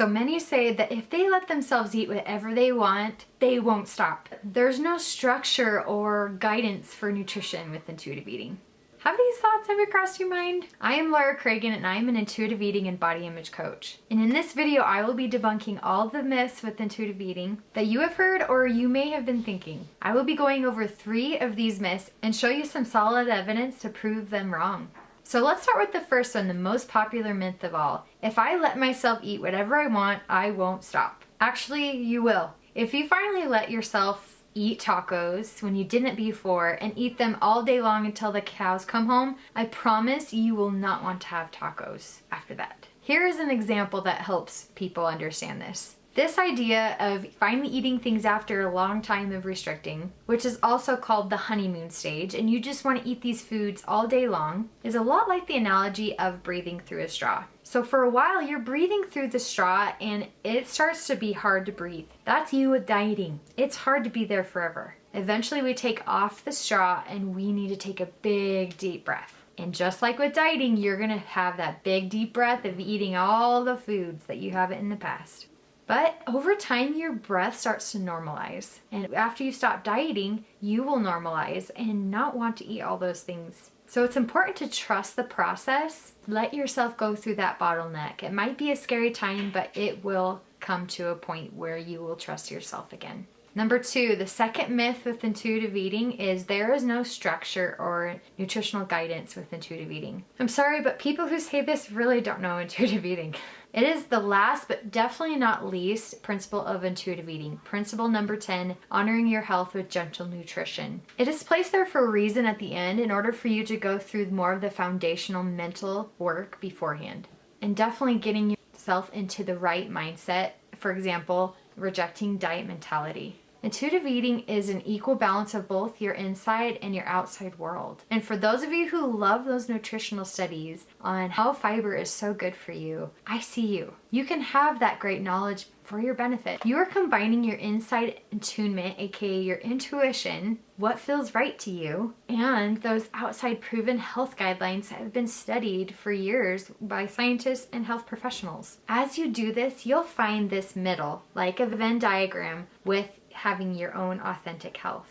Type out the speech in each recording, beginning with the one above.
So many say that if they let themselves eat whatever they want, they won't stop. There's no structure or guidance for nutrition with intuitive eating. Have these thoughts ever crossed your mind? I am Laura Cragun and I am an intuitive eating and body image coach. And in this video, I will be debunking all the myths with intuitive eating that you have heard or you may have been thinking. I will be going over 3 of these myths and show you some solid evidence to prove them wrong. So let's start with the first one, the most popular myth of all. If I let myself eat whatever I want, I won't stop. Actually, you will. If you finally let yourself eat tacos when you didn't before and eat them all day long until the cows come home, I promise you will not want to have tacos after that. Here is an example that helps people understand this. This idea of finally eating things after a long time of restricting, which is also called the honeymoon stage, and you just want to eat these foods all day long, is a lot like the analogy of breathing through a straw. So for a while, you're breathing through the straw and it starts to be hard to breathe. That's you with dieting. It's hard to be there forever. Eventually we take off the straw and we need to take a big deep breath. And just like with dieting, you're gonna have that big deep breath of eating all the foods that you haven't in the past. But over time, your breath starts to normalize. And after you stop dieting, you will normalize and not want to eat all those things. So it's important to trust the process. Let yourself go through that bottleneck. It might be a scary time, but it will come to a point where you will trust yourself again. Number 2, the second myth with intuitive eating is there is no structure or nutritional guidance with intuitive eating. I'm sorry, but people who say this really don't know intuitive eating. It is the last, but definitely not least, principle of intuitive eating. Principle number 10, honoring your health with gentle nutrition. It is placed there for a reason at the end in order for you to go through more of the foundational mental work beforehand. And definitely getting yourself into the right mindset. For example, rejecting diet mentality. Intuitive eating is an equal balance of both your inside and your outside world. And for those of you who love those nutritional studies on how fiber is so good for you, I see you. You can have that great knowledge for your benefit. You are combining your inside attunement, aka your intuition, what feels right to you, and those outside proven health guidelines that have been studied for years by scientists and health professionals. As you do this, you'll find this middle, like a Venn diagram, with having your own authentic health.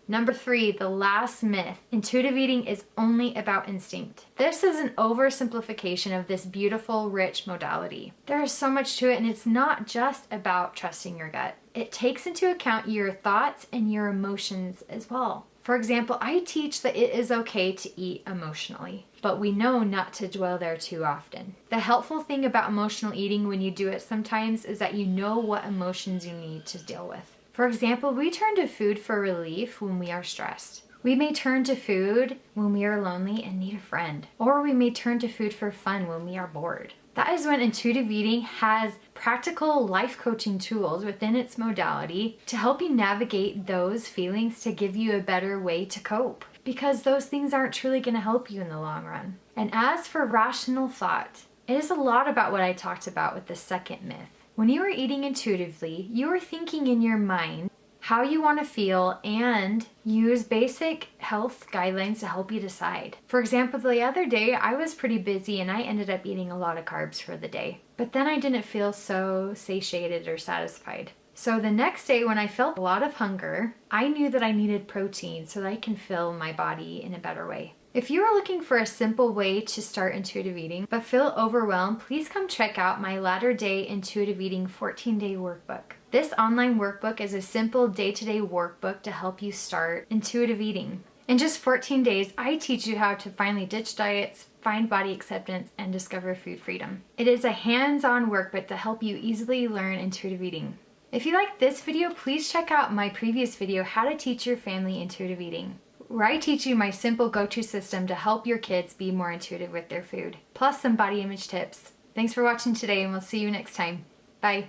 Number 3, the last myth. Intuitive eating is only about instinct. This is an oversimplification of this beautiful, rich modality. There is so much to it, and it's not just about trusting your gut. It takes into account your thoughts and your emotions as well. For example, I teach that it is okay to eat emotionally, but we know not to dwell there too often. The helpful thing about emotional eating when you do it sometimes is that you know what emotions you need to deal with. For example, we turn to food for relief when we are stressed. We may turn to food when we are lonely and need a friend. Or we may turn to food for fun when we are bored. That is when intuitive eating has practical life coaching tools within its modality to help you navigate those feelings to give you a better way to cope. Because those things aren't truly going to help you in the long run. And as for rational thought, it is a lot about what I talked about with the second myth. When you are eating intuitively, you are thinking in your mind how you want to feel and use basic health guidelines to help you decide. For example, the other day I was pretty busy and I ended up eating a lot of carbs for the day. But then I didn't feel so satiated or satisfied. So the next day when I felt a lot of hunger, I knew that I needed protein so that I can fill my body in a better way. If you are looking for a simple way to start intuitive eating but feel overwhelmed, please come check out my Latter Day Intuitive Eating 14-Day Workbook. This online workbook is a simple day-to-day workbook to help you start intuitive eating. In just 14 days, I teach you how to finally ditch diets, find body acceptance, and discover food freedom. It is a hands-on workbook to help you easily learn intuitive eating. If you like this video, please check out my previous video, How to Teach Your Family Intuitive Eating, where I teach you my simple go-to system to help your kids be more intuitive with their food, plus some body image tips. Thanks for watching today, and we'll see you next time. Bye.